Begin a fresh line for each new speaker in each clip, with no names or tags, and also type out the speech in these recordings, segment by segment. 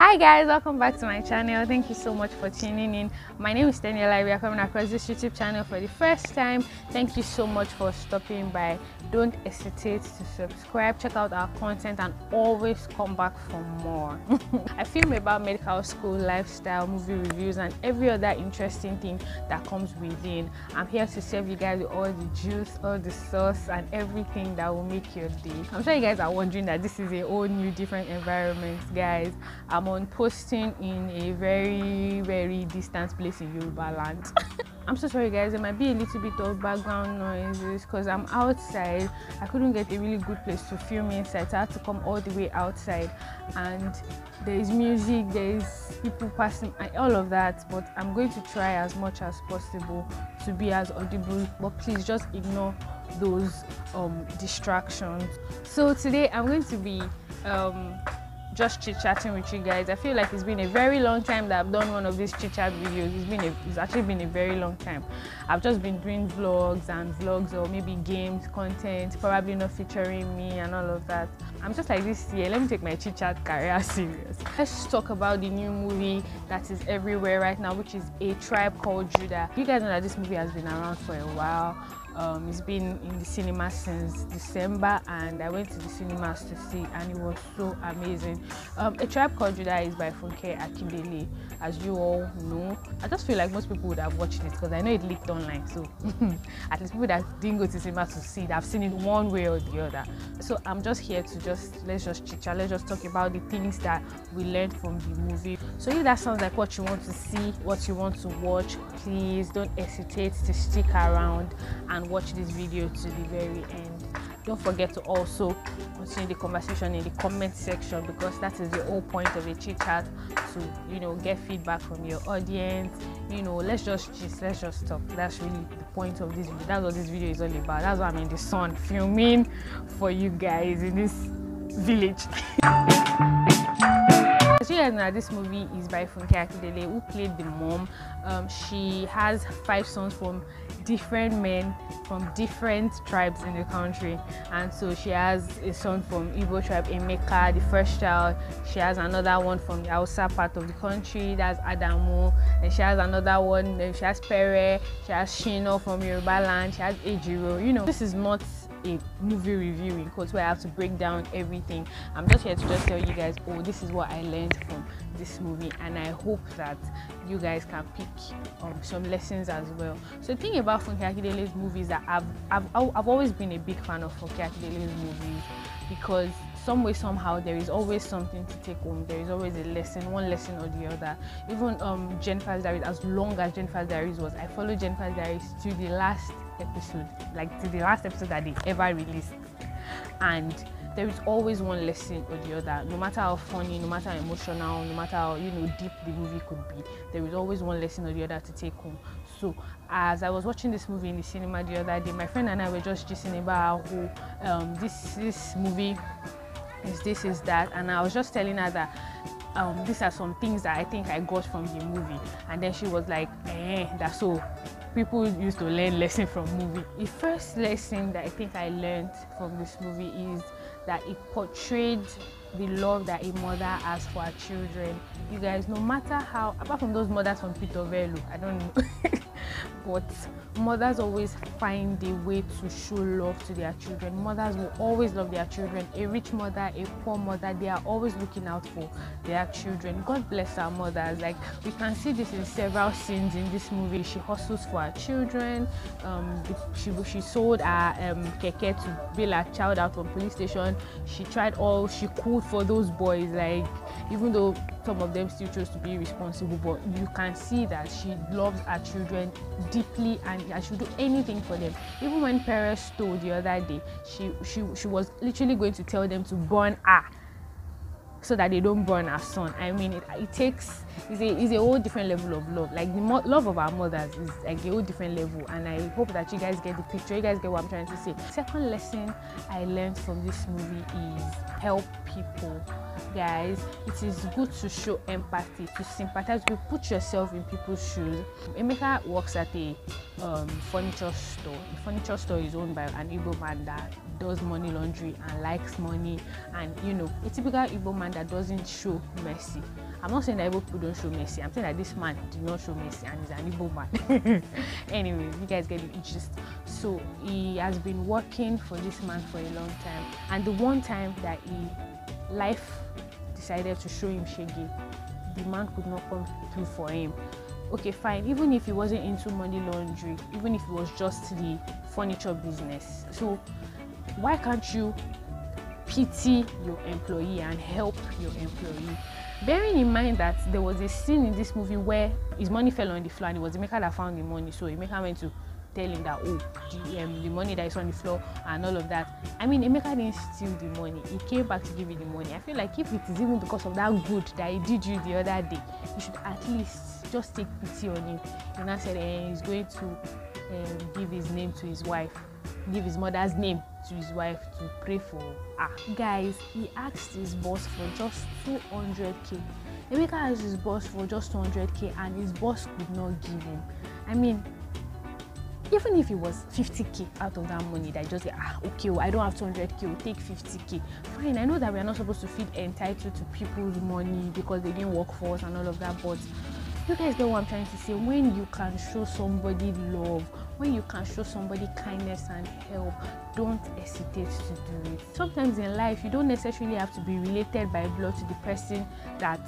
Hi guys, welcome back to my channel. Thank you so much for tuning in. My name is Daniela. We are coming across this YouTube channel for the first time. Thank you so much for stopping by. Don't hesitate to subscribe, check out our content, and always come back for more. I film about medical school, lifestyle, movie reviews, and every other interesting thing that comes within. I'm here to serve you guys with all the juice, all the sauce, and everything that will make your day. I'm sure you guys are wondering that this is a whole new different environment, guys. I'm on posting in a very distant place in Yoruba land. I'm so sorry guys, there might be a little bit of background noises because I'm outside. I couldn't get a really good place to film inside, so I had to come all the way outside, and there is music, there is people passing and all of that, but I'm going to try as much as possible to be as audible, but please just ignore those distractions. So today I'm going to be just chit-chatting with you guys. I feel like it's been a very long time that I've done one of these chit-chat videos. It's actually been a very long time. I've just been doing vlogs or maybe games content, probably not featuring me and all of that. I'm just like, this year let me take my chit-chat career serious. Let's talk about the new movie that is everywhere right now, which is A Tribe Called Judah. You guys know that this movie has been around for a while. It's been in the cinema since December, and I went to the cinemas to see, and it was so amazing. A Tribe Called Judah is by Funke Akindele, as you all know. I just feel like most people would have watched it because I know it leaked online, so at least people that didn't go to cinema to see it, I've seen it one way or the other. So I'm just here to let's just chit-chat, let's just talk about the things that we learned from the movie. So if that sounds like what you want to see, what you want to watch, please don't hesitate to stick around and watch this video to the very end. Don't forget to also continue the conversation in the comment section, because that is the whole point of a chit chat, to get feedback from your audience. Let's just talk. That's really the point of this video. That's what this video is all about. That's why I'm in the sun filming for you guys in this village. As you guys know, this movie is by Funke Akindele, who played the mom. She has 5 sons from different men from different tribes in the country, and so she has a son from Igbo tribe, Emeka, the first child. She has another one from the Hausa part of the country, that's Adamu. And she has another one, then she has Pere, she has Shino from Yoruba land, she has Ejiro. This is not a movie review in quotes where I have to break down everything. I'm just here to just tell you guys, oh, this is what I learned from this movie, and I hope that you guys can pick some lessons as well. So the thing about Funke Akindele's movies, that I've always been a big fan of Funke Akindele's movies, because some way somehow there is always something to take home. There is always a lesson, one lesson or the other. Even Jennifer's Diaries, as long as Jennifer's Diaries was, I followed Jennifer's Diaries to the last episode, that they ever released, and there is always one lesson or the other. No matter how funny, no matter how emotional, no matter how deep the movie could be, there is always one lesson or the other to take home. So as I was watching this movie in the cinema the other day, my friend and I were just gisting about how this movie is that, and I was just telling her that these are some things that I think I got from the movie, and then she was like, that's so people used to learn lesson from movie. The first lesson that I think I learned from this movie is that it portrayed the love that a mother has for her children. You guys, no matter how, apart from those mothers from Peter Velo, I don't know, but mothers always find a way to show love to their children. Mothers will always love their children. A rich mother, a poor mother, they are always looking out for their children. God bless our mothers. Like, we can see this in several scenes in this movie. She hustles for her children. She sold her keke to bail her child out from police station. She tried all she could for those boys, like, even though some of them still chose to be responsible, but you can see that she loves her children deeply, and she would do anything for them. Even when Perez stole the other day, she was literally going to tell them to burn her so that they don't burn her son. I mean, it's a whole different level of love. Like, the love of our mothers is like a whole different level, and I hope that you guys get the picture. You guys get what I'm trying to say. Second lesson I learned from this movie is help people. Guys, it is good to show empathy, to sympathize, to put yourself in people's shoes. Emeka works at a furniture store. The furniture store is owned by an Igbo man that does money laundry and likes money, and a typical Igbo man that doesn't show mercy. I'm not saying that Igbo people don't show mercy. I'm saying that this man did not show mercy and he's an Igbo man. Anyway, you guys get the gist. So he has been working for this man for a long time, and the one time that life decided to show him shege, the man could not come through for him. Okay, fine, even if he wasn't into money laundry, even if it was just the furniture business, so why can't you pity your employee and help your employee? Bearing in mind that there was a scene in this movie where his money fell on the floor and it was Emeka that found the money, so Emeka went to tell him that, oh, the money that is on the floor and all of that. I mean, Emeka didn't steal the money, he came back to give you the money. I feel like if it is even because of that good that he did you the other day, you should at least just take pity on him. And I said he's going to give his name to his wife, give his mother's name to his wife to pray for her. Guys, he asked his boss for just 200k. Emeka asked his boss for just 200k and his boss could not give him. I mean, even if it was 50k out of that money, that just say, okay, well, I don't have 200k, we'll take 50k. Fine, I know that we are not supposed to feel entitled to people's money because they didn't work for us and all of that, but you guys get what I'm trying to say. When you can show somebody love, when you can show somebody kindness and help, don't hesitate to do it. Sometimes in life, you don't necessarily have to be related by blood to the person that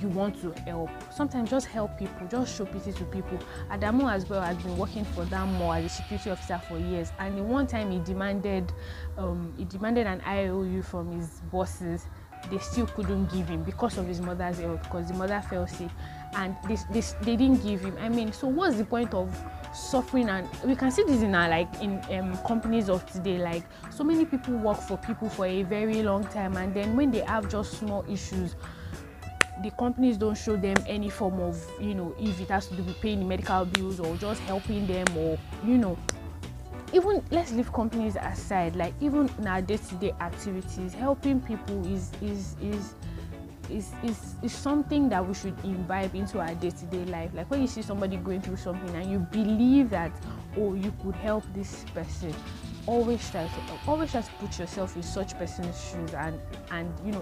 you want to help. Sometimes just help people, just show pity to people. Adamu as well has been working for that mall as a security officer for years, and the one time he demanded an IOU from his bosses, they still couldn't give him because of his mother's health, because the mother fell sick, and they didn't give him. I mean, so what's the point of suffering? And we can see this in our companies of today. Like, so many people work for people for a very long time, and then when they have just small issues, the companies don't show them any form of, if it has to do with paying the medical bills or just helping them, or even, let's leave companies aside, like even in our day-to-day activities, helping people is something that we should imbibe into our day-to-day life. Like when you see somebody going through something and you believe that, oh, you could help this person, always try to put yourself in such person's shoes and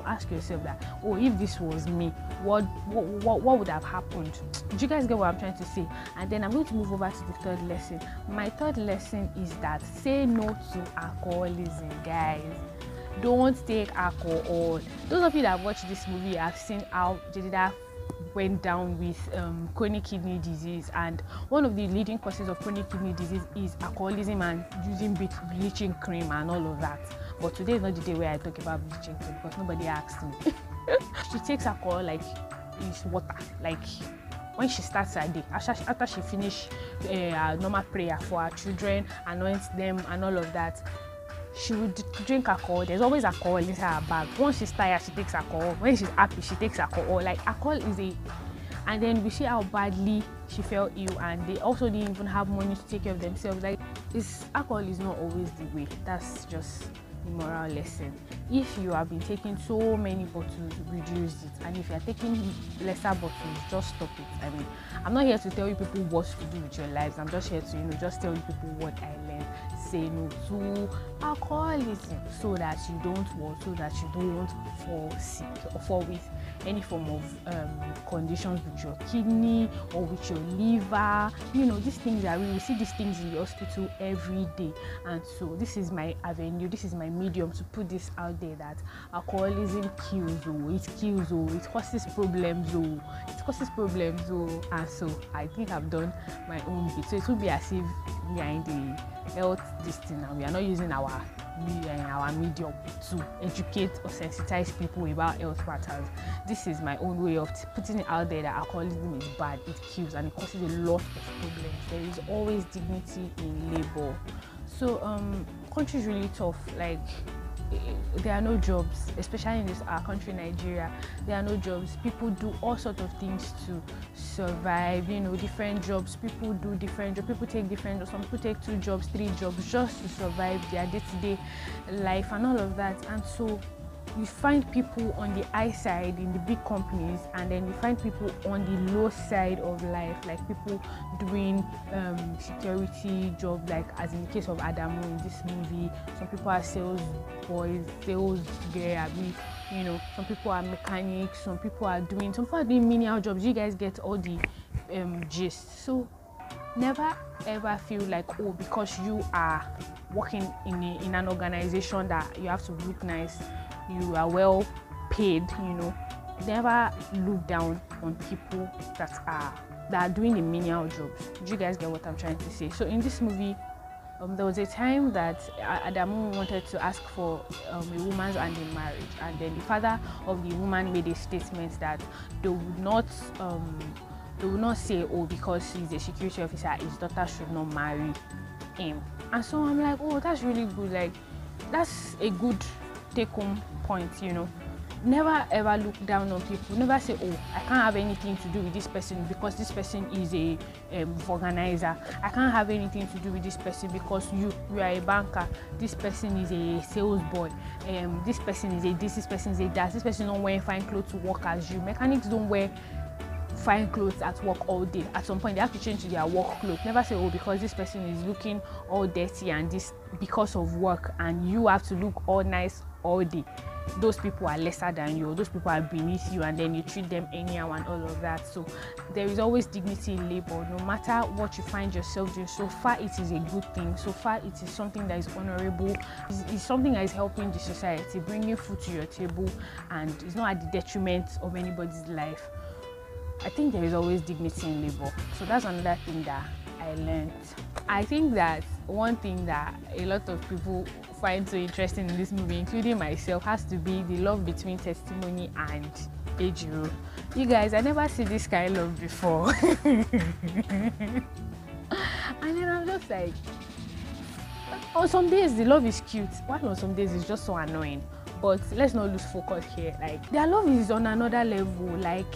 ask yourself that, oh, if this was me, what would have happened? Do you guys get what I'm trying to say? And then I'm going to move over to the third lesson. My third lesson is that say no to alcoholism, guys. Don't take alcohol. Those of you that watched this movie have seen how Jedida went down with chronic kidney disease, and one of the leading causes of chronic kidney disease is alcoholism and using bleaching cream and all of that. But today is not the day where I talk about bleaching cream because nobody asked me. She takes alcohol like it's water. Like when she starts her day, after she finish her normal prayer for her children, anoints them and all of that, she would drink alcohol. There's always alcohol inside her bag. Once she's tired, she takes alcohol. When she's happy, she takes alcohol. Like, alcohol is and then we see how badly she fell ill, and they also didn't even have money to take care of themselves. Like, alcohol is not always the way. That's just the moral lesson. If you have been taking so many bottles, reduce it, and if you are taking lesser bottles, just stop it. I mean, I'm not here to tell you people what to do with your lives. I'm just here to just tell you people what I learned. Say no to alcoholism so that you don't fall sick or fall with any form of conditions with your kidney or with your liver. These things are real. We see these things in the hospital every day, and so this is my avenue, this is my medium to put this out there that alcoholism kills. It causes problems. And so I think I've done my own bit. So it will be as if we are in the health this thing and we are not using our medium to educate or sensitize people about health matters. This is my own way of putting it out there that alcoholism is bad, it kills, and it causes a lot of problems. There is always dignity in labor. So country is really tough. Like, there are no jobs, especially in our country, Nigeria. There are no jobs. People do all sorts of things to survive. Different jobs. People do different jobs. People take different jobs. Some people take 2 jobs, 3 jobs just to survive their day-to-day life and all of that. And so you find people on the high side in the big companies, and then you find people on the low side of life, like people doing security jobs, like as in the case of Adamu in this movie. Some people are sales boys, sales girl, You know, some people are mechanics, some people are doing menial jobs. You guys get all the gist. So never ever feel like, oh, because you are working in an organization that you have to look nice, you are well paid, you know. Never look down on people that are doing the menial jobs. Do you guys get what I'm trying to say? So in this movie, there was a time that Adamu wanted to ask for a woman's hand in marriage, and then the father of the woman made a statement that they would not say, oh, because he's a security officer, his daughter should not marry him. And so I'm like, oh, that's really good. Like, that's a good take-home point, you know. Never ever look down on people. Never say, oh, I can't have anything to do with this person because this person is a organizer. I can't have anything to do with this person because you are a banker. This person is a sales boy. This person is a this person is a that. This person don't wear fine clothes to work as you. Mechanics don't wear fine clothes at work all day. At some point they have to change to their work clothes. Never say, oh, because this person is looking all dirty and this because of work, and you have to look all nice all day. Those people are lesser than you, those people are beneath you, and then you treat them anyhow and all of that. So there is always dignity in labor, no matter what you find yourself doing. So far it is a good thing, so far it is something that is honorable, it's something that is helping the society, bringing food to your table, and it's not at the detriment of anybody's life. I think there is always dignity in labor. So that's another thing that I learned. I think that one thing that a lot of people find so interesting in this movie, including myself, has to be the love between Testimony and Ejiro. You guys, I never see this kind of love before. And then I'm just like, on some days the love is cute, while on some days it's just so annoying. But let's not lose focus here. Like, their love is on another level. Like,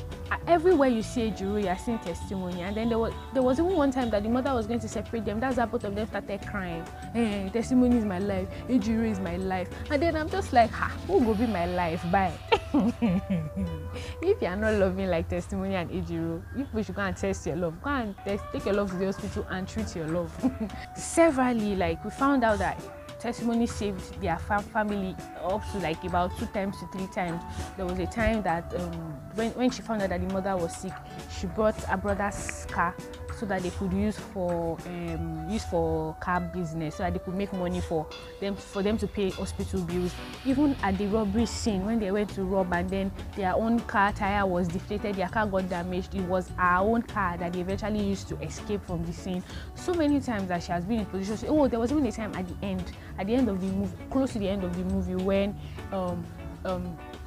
everywhere you see Ejiro, you're seeing Testimony. And then there was even one time that the mother was going to separate them. That's how both of them started crying. Hey, Testimony is my life, Ejiro is my life. And then I'm just like, who go be my life? Bye. If you're not loving like Testimony and Ejiro, you should go and test your love. Go and take your love to the hospital and treat your love. Severally, like, we found out that Testimony saved their family up to like about 2 times to 3 times. There was a time that when she found out that the mother was sick, she brought her brother's car so that they could use for car business, so that they could make money for them to pay hospital bills. Even at the robbery scene, when they went to rob and then their own car tire was deflated, their car got damaged, it was our own car that they eventually used to escape from the scene. So many times that she has been in position. Oh, there was even a time at the end of the movie, close to the end of the movie, when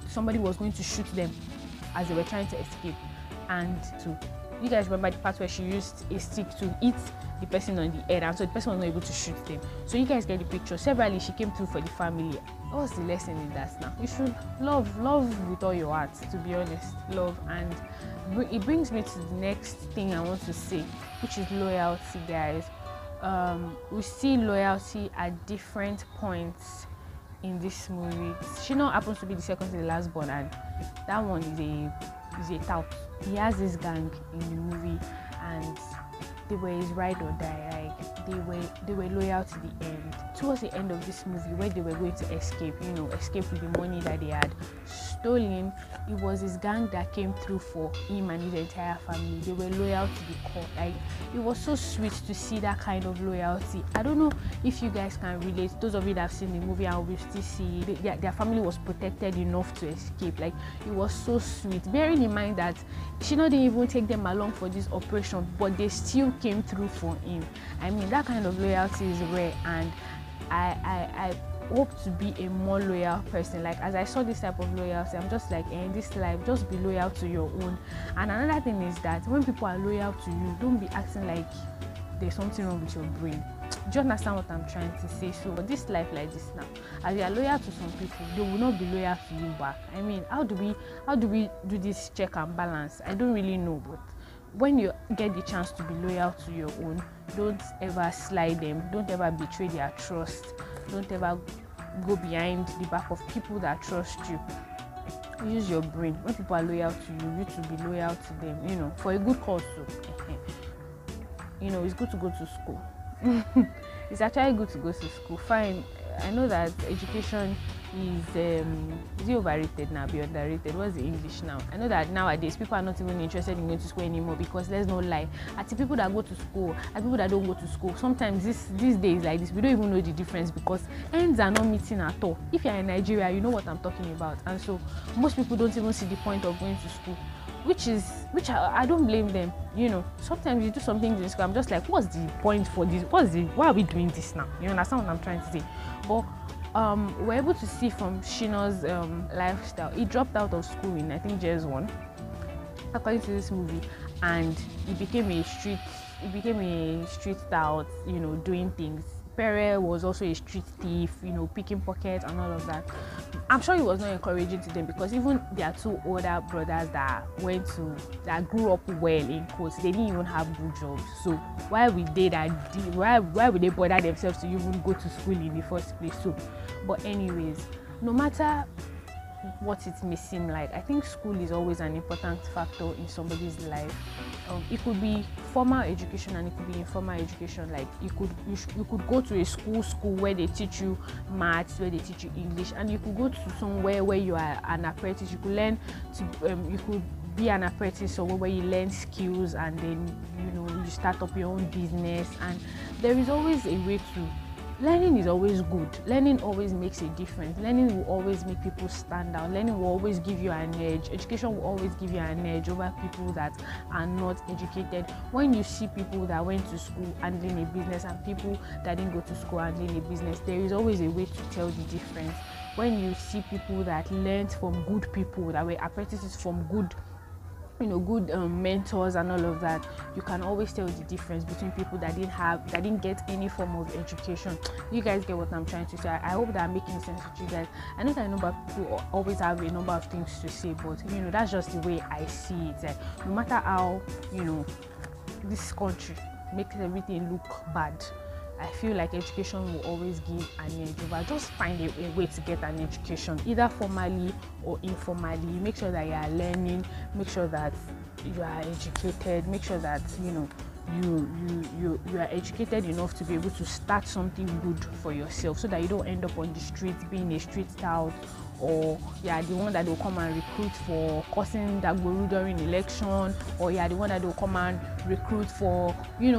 somebody was going to shoot them as they were trying to escape. And you guys remember the part where she used a stick to hit the person on the head, and so the person was not able to shoot them. So you guys get the picture. Severally, she came through for the family. What's the lesson in that now? You should love with all your heart, to be honest. Love. And it brings me to the next thing I want to say, which is loyalty, guys. We see loyalty at different points in this movie. Shino happens to be the second to the last born, and that one is a tout. He has this gang in the movie, and they were his ride or die. Like, they were loyal to the end. Towards the end of this movie, where they were going to escape with the money that they had stolen, it was his gang that came through for him and his entire family. They were loyal to the core. Like, it was so sweet to see that kind of loyalty. I don't know if you guys can relate. Those of you that have seen the movie and will still see their family was protected enough to escape. Like, it was so sweet. Bearing in mind that she didn't even take them along for this operation, but they still came through for him. I mean, that kind of loyalty is rare, and I hope to be a more loyal person. Like, as I saw this type of loyalty, I'm just like, in this life, just be loyal to your own. And another thing is that when people are loyal to you, don't be acting like there's something wrong with your brain. Do you understand what I'm trying to say? So this life like this now, as you are loyal to some people, they will not be loyal to you back. I mean, how do we do this check and balance? I don't really know, but when you get the chance to be loyal to your own, don't ever slide them, don't ever betray their trust, don't ever go behind the back of people that trust you. Use your brain. When people are loyal to you, you to be loyal to them, for a good cause too. It's good to go to school. It's actually good to go to school. Fine, I know that education is he overrated now? Be underrated? What's the English now? I know that nowadays people are not even interested in going to school anymore, because let's not lie, at the people that go to school and people that don't go to school, sometimes these days like this, we don't even know the difference, because ends are not meeting at all. If you're in Nigeria, you know what I'm talking about, and so most people don't even see the point of going to school, which I don't blame them. You know, sometimes you do something in school, I'm just like, what's the point for this? Why are we doing this now? You understand what I'm trying to say? But we're able to see from Shino's lifestyle. He dropped out of school in, I think, JS1, according to this movie, and he became a street stout, you know, doing things. Pere was also a street thief, you know, picking pockets and all of that. I'm sure he was not encouraging to them, because even their two older brothers that grew up well in quotes, they didn't even have good jobs. So why would they bother themselves to even go to school in the first place? So, but anyways, no matter what it may seem like, I think school is always an important factor in somebody's life. It could be formal education and it could be informal education. Like you could go to a school where they teach you maths, where they teach you English, and you could go to somewhere where you are an apprentice. You could learn to you could be an apprentice somewhere where you learn skills, and then you start up your own business. And there is always a way to. Learning is always good. Learning always makes a difference. Learning will always make people stand out. Learning will always give you an edge. Education will always give you an edge over people that are not educated. When you see people that went to school handling a business and people that didn't go to school handling a business, there is always a way to tell the difference. When you see people that learned from good people, that were apprentices from good mentors and all of that, you can always tell the difference between people that didn't get any form of education. You guys get what I'm trying to say? I hope that I'm making sense to you guys. I know that a number of people always have a number of things to say, but that's just the way I see it. Like, no matter how this country makes everything look bad, I feel like education will always give an edge over. Just find a way to get an education, either formally or informally. Make sure that you are learning. Make sure that you are educated. Make sure that you are educated enough to be able to start something good for yourself, so that you don't end up on the streets being a street stout, or you are the one that will come and recruit for causing Dagboru during election, or you are the one that will come and recruit for you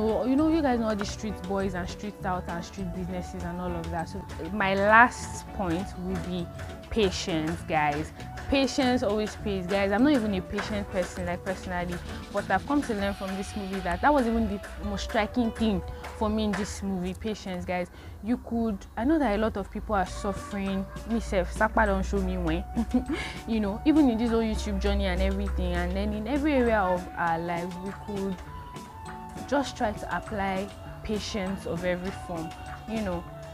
guys know all the street boys and street stouts and street businesses and all of that. So my last point will be patience, guys. Patience always pays, guys. I'm not even a patient person, like, personally, but I've come to learn from this movie that was even the most striking thing for me in this movie. Patience, guys. I know that a lot of people are suffering. Myself, Sapa don't show me when. Even in this whole YouTube journey and everything, and then in every area of our lives, we could just try to apply patience of every form.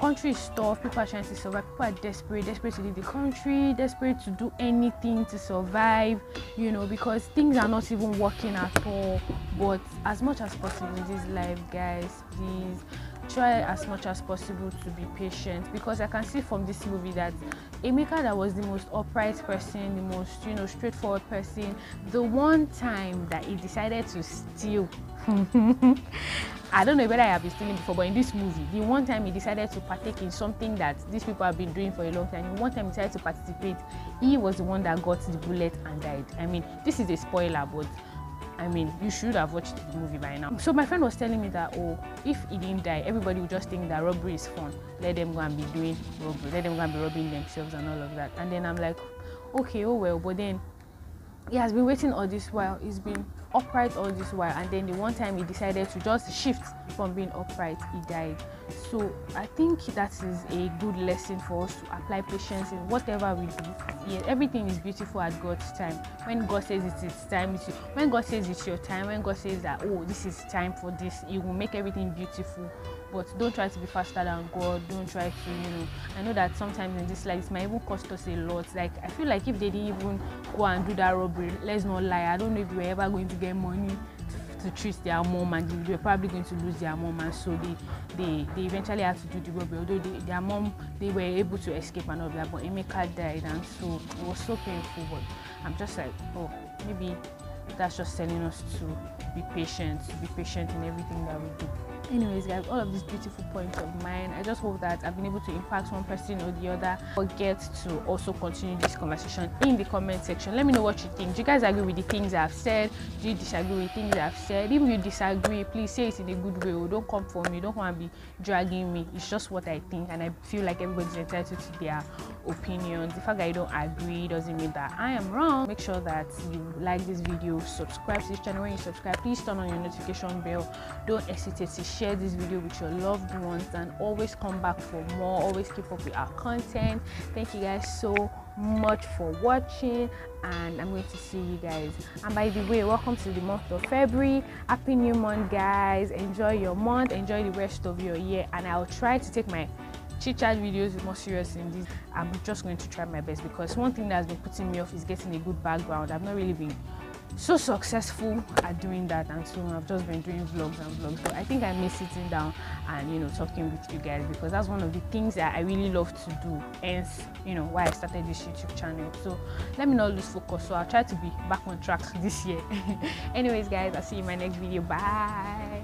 Country is tough, people are trying to survive, people are desperate to leave the country, desperate to do anything to survive, because things are not even working at all. But as much as possible in this life, guys, please try as much as possible to be patient, because I can see from this movie that Emeka, that was the most upright person, the most straightforward person, the one time that he decided to steal I don't know whether I have been stealing before, but in this movie, the one time he decided to partake in something that these people have been doing for a long time, the one time he decided to participate, he was the one that got the bullet and died. I mean, this is a spoiler, but you should have watched the movie by now. So my friend was telling me that, if he didn't die, everybody would just think that robbery is fun. Let them go and be doing robbery. Let them go and be robbing themselves and all of that. And then I'm like, okay, oh well. But then he has been waiting all this while. He's been upright all this while, and then the one time he decided to just shift from being upright, he died. So I think that is a good lesson for us to apply patience in whatever we do. Yes, everything is beautiful at God's time. When God says it's time, when God says it's your time, when God says that, this is time for this, He will make everything beautiful. But don't try to be faster than God. Don't try to, I know that sometimes in this life it might even cost us a lot. Like, I feel like if they didn't even go and do that robbery, let's not lie, I don't know if we were ever going to get money to treat their mom, and they were probably going to lose their mom, and so they eventually had to do the robbery. Although their mom, they were able to escape and all that, but Emeka died, and so it was so painful. But I'm just like, maybe that's just telling us to be patient in everything that we do. Anyways guys, all of these beautiful points of mine, I just hope that I've been able to impact one person or the other. Forget to also continue this conversation in the comment section. Let me know what you think. Do you guys agree with the things I've said? Do you disagree with things I've said? If you disagree, please say it in a good way. Don't come for me, don't want to be dragging me. It's just what I think, and I feel like everybody's entitled to their opinions. The fact that I don't agree doesn't mean that I am wrong. Make sure that you like this video, subscribe to this channel. When you subscribe, please turn on your notification bell. Don't hesitate to share this video with your loved ones, and always come back for more. Always keep up with our content. Thank you guys so much for watching, and I'm going to see you guys. And by the way, welcome to the month of February. Happy new month guys. Enjoy your month, enjoy the rest of your year, and I'll try to take my chit chat videos more serious in this. I'm just going to try my best, because one thing that's been putting me off is getting a good background. I've not really been so successful at doing that, and so I've just been doing vlogs and vlogs. So I think I miss sitting down and talking with you guys, because that's one of the things that I really love to do, hence why I started this YouTube channel. So let me not lose focus, so I'll try to be back on track this year. Anyways guys, I'll see you in my next video. Bye.